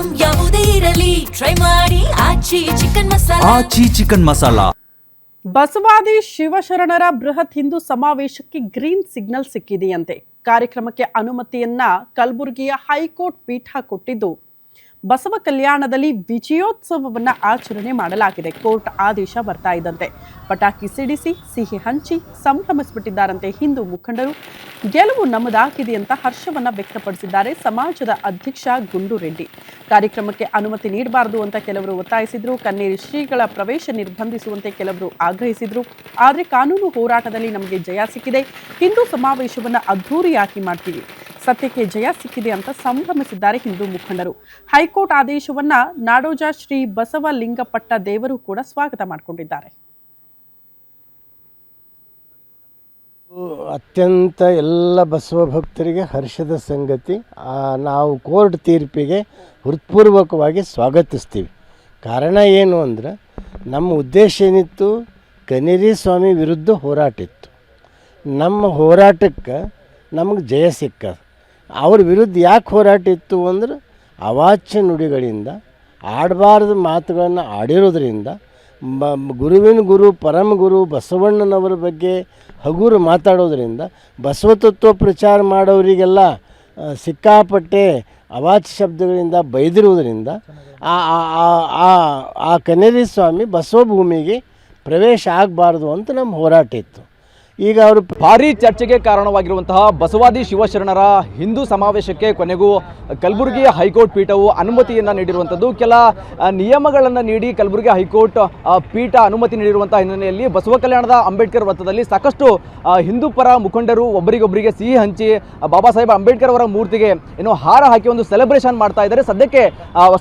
Item ಯಾವುದೇ ಇರಲಿ try ಮಾಡಿ ಆಚಿ ಚಿಕನ್ ಮಸಾಲಾ. ಬಸವಾದಿ ಶಿವಶರಣರ ಬೃಹತ್ ಹಿಂದೂ ಸಮಾವೇಶಕ್ಕೆ ಗ್ರೀನ್ ಸಿಗ್ನಲ್ ಸಿಕ್ಕಿದೆಯಂತೆ. ಕಾರ್ಯಕ್ರಮಕ್ಕೆ ಅನುಮತಿಯನ್ನ ಕಲಬುರಗಿಯ ಹೈಕೋರ್ಟ್ ಪೀಠ ಕೊಟ್ಟಿದ್ದು, ಬಸವ ಕಲ್ಯಾಣದಲ್ಲಿ ವಿಜಯೋತ್ಸವವನ್ನು ಆಚರಣೆ ಮಾಡಲಾಗಿದೆ. ಕೋರ್ಟ್ ಆದೇಶ ಬರ್ತಾ ಇದ್ದಂತೆ ಪಟಾಕಿ ಸಿಡಿಸಿ ಸಿಹಿ ಹಂಚಿ ಸಂಭ್ರಮಿಸಿಬಿಟ್ಟಿದ್ದಾರಂತೆ ಹಿಂದೂ ಮುಖಂಡರು. ಗೆಲುವು ನಮ್ಮದಾಗಿದೆ ಅಂತ ಹರ್ಷವನ್ನ ವ್ಯಕ್ತಪಡಿಸಿದ್ದಾರೆ ಸಮಾಜದ ಅಧ್ಯಕ್ಷ ಗುಂಡು ರೆಡ್ಡಿ. ಕಾರ್ಯಕ್ರಮಕ್ಕೆ ಅನುಮತಿ ನೀಡಬಾರದು ಅಂತ ಕೆಲವರು ಒತ್ತಾಯಿಸಿದ್ರು. ಕನ್ನೇರಿ ಶ್ರೀಗಳ ಪ್ರವೇಶ ನಿರ್ಬಂಧಿಸುವಂತೆ ಕೆಲವರು ಆಗ್ರಹಿಸಿದ್ರು. ಆದರೆ ಕಾನೂನು ಹೋರಾಟದಲ್ಲಿ ನಮಗೆ ಜಯ ಸಿಕ್ಕಿದೆ, ಹಿಂದೂ ಸಮಾವೇಶವನ್ನು ಅದ್ಧೂರಿಯಾಗಿ ಮಾಡ್ತೀವಿ, ಸತ್ಯಕ್ಕೆ ಜಯ ಸಿಕ್ಕಿದೆ ಅಂತ ಸಂಭ್ರಮಿಸಿದ್ದಾರೆ ಹಿಂದೂ ಮುಖಂಡರು. ಹೈಕೋರ್ಟ್ ಆದೇಶವನ್ನ ನಾಡೋಜ ಶ್ರೀ ಬಸವಲಿಂಗಪಟ್ಟ ದೇವರು ಕೂಡ ಸ್ವಾಗತ ಮಾಡಿಕೊಂಡಿದ್ದಾರೆ. ಅತ್ಯಂತ ಎಲ್ಲ ಬಸವ ಭಕ್ತರಿಗೆ ಹರ್ಷದ ಸಂಗತಿ. ನಾವು ಕೋರ್ಟ್ ತೀರ್ಪಿಗೆ ಹೃತ್ಪೂರ್ವಕವಾಗಿ ಸ್ವಾಗತಿಸ್ತೀವಿ. ಕಾರಣ ಏನು ಅಂದರೆ, ನಮ್ಮ ಉದ್ದೇಶ ಏನಿತ್ತು, ಕನ್ನೇರಿ ಸ್ವಾಮಿ ವಿರುದ್ಧ ಹೋರಾಟ ಇತ್ತು. ನಮ್ಮ ಹೋರಾಟಕ್ಕೆ ನಮಗೆ ಜಯ ಸಿಕ್ಕ. ಅವ್ರ ವಿರುದ್ಧ ಯಾಕೆ ಹೋರಾಟ ಇತ್ತು ಅಂದ್ರೆ, ಅವಾಚ್ಯ ನುಡಿಗಳಿಂದ, ಆಡಬಾರ್ದು ಮಾತುಗಳನ್ನು ಆಡಿರೋದ್ರಿಂದ, ಗುರುವಿನ ಗುರು ಪರಮ ಗುರು ಬಸವಣ್ಣನವರ ಬಗ್ಗೆ ಹಗುರು ಮಾತಾಡೋದ್ರಿಂದ, ಬಸವತತ್ವ ಪ್ರಚಾರ ಮಾಡೋರಿಗೆಲ್ಲ ಸಿಕ್ಕಾಪಟ್ಟೆ ಅವಾಚ್ಯ ಶಬ್ದಗಳಿಂದ ಬೈದಿರುವುದರಿಂದ ಆ ಕನ್ನೇರಿ ಸ್ವಾಮಿ ಬಸವ ಭೂಮಿಗೆ ಪ್ರವೇಶ ಆಗಬಾರ್ದು ಅಂತ ನಮ್ಮ ಹೋರಾಟ ಇತ್ತು. ಈಗ ಅವರು ಭಾರೀ ಚರ್ಚೆಗೆ ಕಾರಣವಾಗಿರುವಂತಹ ಬಸವಾದಿ ಶಿವಶರಣರ ಹಿಂದೂ ಸಮಾವೇಶಕ್ಕೆ ಕೊನೆಗೂ ಕಲಬುರಗಿ ಹೈಕೋರ್ಟ್ ಪೀಠವು ಅನುಮತಿಯನ್ನು ನೀಡಿರುವಂಥದ್ದು. ಕೆಲ ನಿಯಮಗಳನ್ನು ನೀಡಿ ಕಲಬುರಗಿ ಹೈಕೋರ್ಟ್ ಪೀಠ ಅನುಮತಿ ನೀಡಿರುವಂತಹ ಹಿನ್ನೆಲೆಯಲ್ಲಿ ಬಸವ ಕಲ್ಯಾಣದ ಅಂಬೇಡ್ಕರ್ ವೃತ್ತದಲ್ಲಿ ಸಾಕಷ್ಟು ಹಿಂದೂ ಪರ ಮುಖಂಡರು ಒಬ್ಬರಿಗೊಬ್ಬರಿಗೆ ಸಿಹಿ ಹಂಚಿ ಬಾಬಾ ಸಾಹೇಬ್ ಅಂಬೇಡ್ಕರ್ ಅವರ ಮೂರ್ತಿಗೆ ಏನೋ ಹಾರ ಹಾಕಿ ಒಂದು ಸೆಲೆಬ್ರೇಷನ್ ಮಾಡ್ತಾ ಇದ್ದಾರೆ. ಸದ್ಯಕ್ಕೆ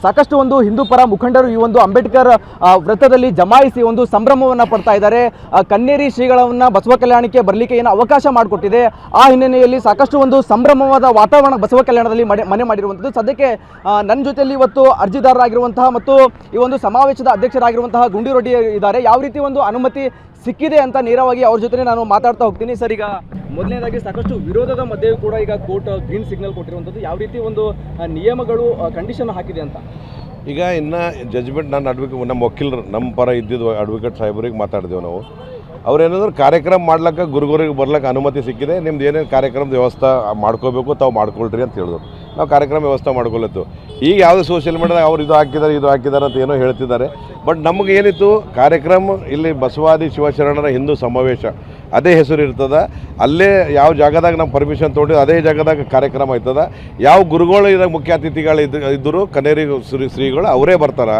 ಸಾಕಷ್ಟು ಒಂದು ಹಿಂದೂ ಪರ ಮುಖಂಡರು ಈ ಒಂದು ಅಂಬೇಡ್ಕರ್ ವೃತ್ತದಲ್ಲಿ ಜಮಾಯಿಸಿ ಒಂದು ಸಂಭ್ರಮವನ್ನು ಪಡ್ತಾ ಇದ್ದಾರೆ. ಕನ್ನೇರಿ ಶ್ರೀಗಳನ್ನ ಬಸವ ಕಲ್ಯಾಣ ಬರಲಿಕ್ಕೆ ಏನು ಅವಕಾಶ ಮಾಡಿಕೊಟ್ಟಿದೆ. ಆ ಹಿನ್ನೆಲೆಯಲ್ಲಿ ಸಾಕಷ್ಟು ಒಂದು ಸಂಭ್ರಮವಾದ ವಾತಾವರಣ ಬಸವ ಕಲ್ಯಾಣದಲ್ಲಿ ಮನೆ ಮಾಡಿರುವಂಥದ್ದು. ಸದ್ಯಕ್ಕೆ ನನ್ನ ಜೊತೆಯಲ್ಲಿ ಇವತ್ತು ಅರ್ಜಿದಾರರಾಗಿರುವಂತಹ ಮತ್ತು ಈ ಒಂದು ಸಮಾವೇಶದ ಅಧ್ಯಕ್ಷರಾಗಿರುವಂತಹ ಗುಂಡು ರೆಡ್ಡಿ ಇದ್ದಾರೆ. ಯಾವ ರೀತಿ ಒಂದು ಅನುಮತಿ ಸಿಕ್ಕಿದೆ ಅಂತ ನೇರವಾಗಿ ಅವ್ರ ಜೊತೆ ನಾನು ಮಾತಾಡ್ತಾ ಹೋಗ್ತೀನಿ. ಸರ್, ಈಗ ಮೊದಲನೇದಾಗಿ ಸಾಕಷ್ಟು ವಿರೋಧದ ಮಧ್ಯೆಯೂ ಕೂಡ ಈಗ ಕೋರ್ಟ್ ಗ್ರೀನ್ ಸಿಗ್ನಲ್ ಕೊಟ್ಟಿರುವಂಥದ್ದು, ಯಾವ ರೀತಿ ಒಂದು ನಿಯಮಗಳು ಕಂಡೀಷನ್ ಹಾಕಿದೆ ಅಂತ? ಈಗ ಇನ್ನು ಜಜ್ಮೆಂಟ್ ನಮ್ಮ ವಕೀಲರು ನಮ್ಮ ಪರ ಇದ್ದಿದ್ದು ಅಡ್ವೊಕೇಟ್ ಸಾಹೇಬರಿಗೆ ಮಾತಾಡಿದೆವು ನಾವು. ಅವ್ರೇನಾದ್ರು ಕಾರ್ಯಕ್ರಮ ಮಾಡ್ಲಿಕ್ಕೆ ಗುರುಗಳಿಗೆ ಬರ್ಲಿಕ್ಕೆ ಅನುಮತಿ ಸಿಕ್ಕಿದೆ, ನಿಮ್ದು ಏನೇನು ಕಾರ್ಯಕ್ರಮದ ವ್ಯವಸ್ಥೆ ಮಾಡ್ಕೋಬೇಕು ತಾವು ಮಾಡ್ಕೊಳ್ರಿ ಅಂತ ಹೇಳಿದ್ರು. ನಾವು ಕಾರ್ಯಕ್ರಮ ವ್ಯವಸ್ಥೆ ಮಾಡ್ಕೊಳತ್ತು. ಈಗ ಯಾವುದೇ ಸೋಷಿಯಲ್ ಮೀಡಿಯಾದಾಗ ಅವ್ರು ಇದು ಹಾಕಿದ್ದಾರೆ ಅಂತ ಏನೋ ಹೇಳ್ತಿದ್ದಾರೆ. ಬಟ್ ನಮಗೆ ಏನಿತ್ತು, ಕಾರ್ಯಕ್ರಮ ಇಲ್ಲಿ ಬಸವಾದಿ ಶಿವಶರಣರ ಹಿಂದೂ ಸಮಾವೇಶ ಅದೇ ಹೆಸರು ಇರ್ತದೆ. ಅಲ್ಲೇ ಯಾವ ಜಾಗದಾಗ ನಾವು ಪರ್ಮಿಷನ್ ತೊಗೊಂಡು ಅದೇ ಜಾಗದಾಗ ಕಾರ್ಯಕ್ರಮ ಆಯ್ತದ. ಯಾವ ಗುರುಗಳು ಇದಾಗ ಮುಖ್ಯ ಅತಿಥಿಗಳು ಇದ್ದರು ಕನ್ನೇರಿ ಶ್ರೀಗಳು ಅವರೇ ಬರ್ತಾರೆ.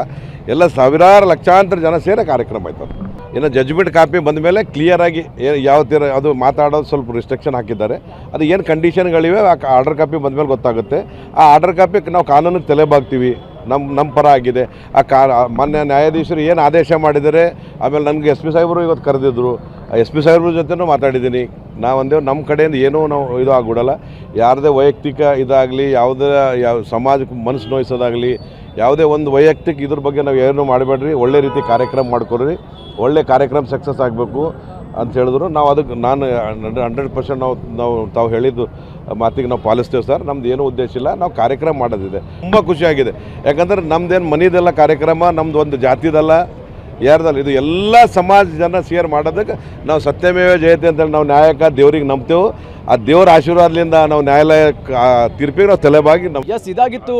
ಎಲ್ಲ ಸಾವಿರಾರು ಲಕ್ಷಾಂತರ ಜನ ಸೇರಿ ಕಾರ್ಯಕ್ರಮ ಆಯ್ತದೆ. ಇನ್ನು ಜಜ್ಮೆಂಟ್ ಕಾಪಿ ಬಂದ ಮೇಲೆ ಕ್ಲಿಯರಾಗಿ ಯಾವ ಥರ ಅದು ಮಾತಾಡೋದು ಸ್ವಲ್ಪ ರಿಸ್ಟ್ರಿಕ್ಷನ್ ಹಾಕಿದ್ದಾರೆ. ಅದು ಏನು ಕಂಡೀಷನ್ಗಳಿವೆ ಆ ಆರ್ಡರ್ ಕಾಪಿ ಬಂದ ಮೇಲೆ ಗೊತ್ತಾಗುತ್ತೆ. ಆ ಆರ್ಡರ್ ಕಾಪಿ ನಾವು ಕಾನೂನಿಗೆ ತಲೆಬಾಗ್ತೀವಿ. ನಮ್ಮ ಪರ ಆಗಿದೆ. ಮಾನ್ಯ ನ್ಯಾಯಾಧೀಶರು ಏನು ಆದೇಶ ಮಾಡಿದ್ದಾರೆ. ಆಮೇಲೆ ನನಗೆ ಎಸ್ ಪಿ ಸಾಹೇಬರು ಇವತ್ತು ಕರೆದಿದ್ದರು. ಎಸ್ ಪಿ ಸಾಹೇಬ್ರ ಜೊತೆನೂ ಮಾತಾಡಿದ್ದೀನಿ. ನಾವಂದೇವು ನಮ್ಮ ಕಡೆಯಿಂದ ಏನೂ ನಾವು ಇದು ಆಗ್ಬಿಡಲ್ಲ. ಯಾರದೇ ವೈಯಕ್ತಿಕ ಇದಾಗಲಿ, ಯಾವ ಸಮಾಜಕ್ಕೆ ಮನಸ್ಸು ನೋಯಿಸೋದಾಗಲಿ, ಯಾವುದೇ ಒಂದು ವೈಯಕ್ತಿಕ ಇದ್ರ ಬಗ್ಗೆ ನಾವು ಏನೂ ಮಾಡಬೇಡ್ರಿ, ಒಳ್ಳೆ ರೀತಿ ಕಾರ್ಯಕ್ರಮ ಮಾಡ್ಕೊಡ್ರಿ, ಒಳ್ಳೆ ಕಾರ್ಯಕ್ರಮ ಸಕ್ಸಸ್ ಆಗಬೇಕು ಅಂತ ಹೇಳಿದ್ರು. ನಾವು ಅದಕ್ಕೆ ನಾನು 100% ತಾವು ಹೇಳಿದ್ದು ಮಾತಿಗೆ ನಾವು ಪಾಲಿಸ್ತೇವೆ ಸರ್. ನಮ್ದು ಏನೂ ಉದ್ದೇಶ ಇಲ್ಲ, ನಾವು ಕಾರ್ಯಕ್ರಮ ಮಾಡೋದಿದೆ. ತುಂಬ ಖುಷಿಯಾಗಿದೆ. ಯಾಕಂದ್ರೆ ನಮ್ದೇನು ಮನೆಯದೆಲ್ಲ ಕಾರ್ಯಕ್ರಮ, ನಮ್ಮದು ಒಂದು ಜಾತಿದಲ್ಲ ಯಾರ್ದಲ್ಲ, ಇದು ಎಲ್ಲ ಸಮಾಜ ಜನ ಶೇರ್ ಮಾಡೋದಕ್ಕೆ ನಾವು ಸತ್ಯಮೇವ ಜಯತೆ ಅಂತೇಳಿ ನಾವು ನ್ಯಾಯಕ್ಕೆ ದೇವ್ರಿಗೆ ನಂಬ್ತೇವೆ. ಆ ದೇವರ ಆಶೀರ್ವಾದದಿಂದ ನಾವು ನ್ಯಾಯಾಲಯ ತೀರ್ಪಿಗೆ ನಾವು ತಲೆಬಾಗಿ ಇದಾಗಿತ್ತು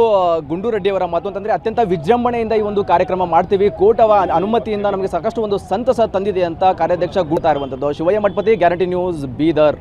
ಗುಂಡು ರೆಡ್ಡಿ ಅವರ ಮಾತು. ಅಂತಂದರೆ ಅತ್ಯಂತ ವಿಜೃಂಭಣೆಯಿಂದ ಈ ಒಂದು ಕಾರ್ಯಕ್ರಮ ಮಾಡ್ತೀವಿ, ಕೋರ್ಟ್ ಅನುಮತಿಯಿಂದ ನಮಗೆ ಸಾಕಷ್ಟು ಒಂದು ಸಂತಸ ತಂದಿದೆ ಅಂತ ಕಾರ್ಯಾಧ್ಯಕ್ಷ ಗುಡ್ತಾ ಇರುವಂಥದ್ದು. Shivaiah Mathapati, guarantee news, Bidar.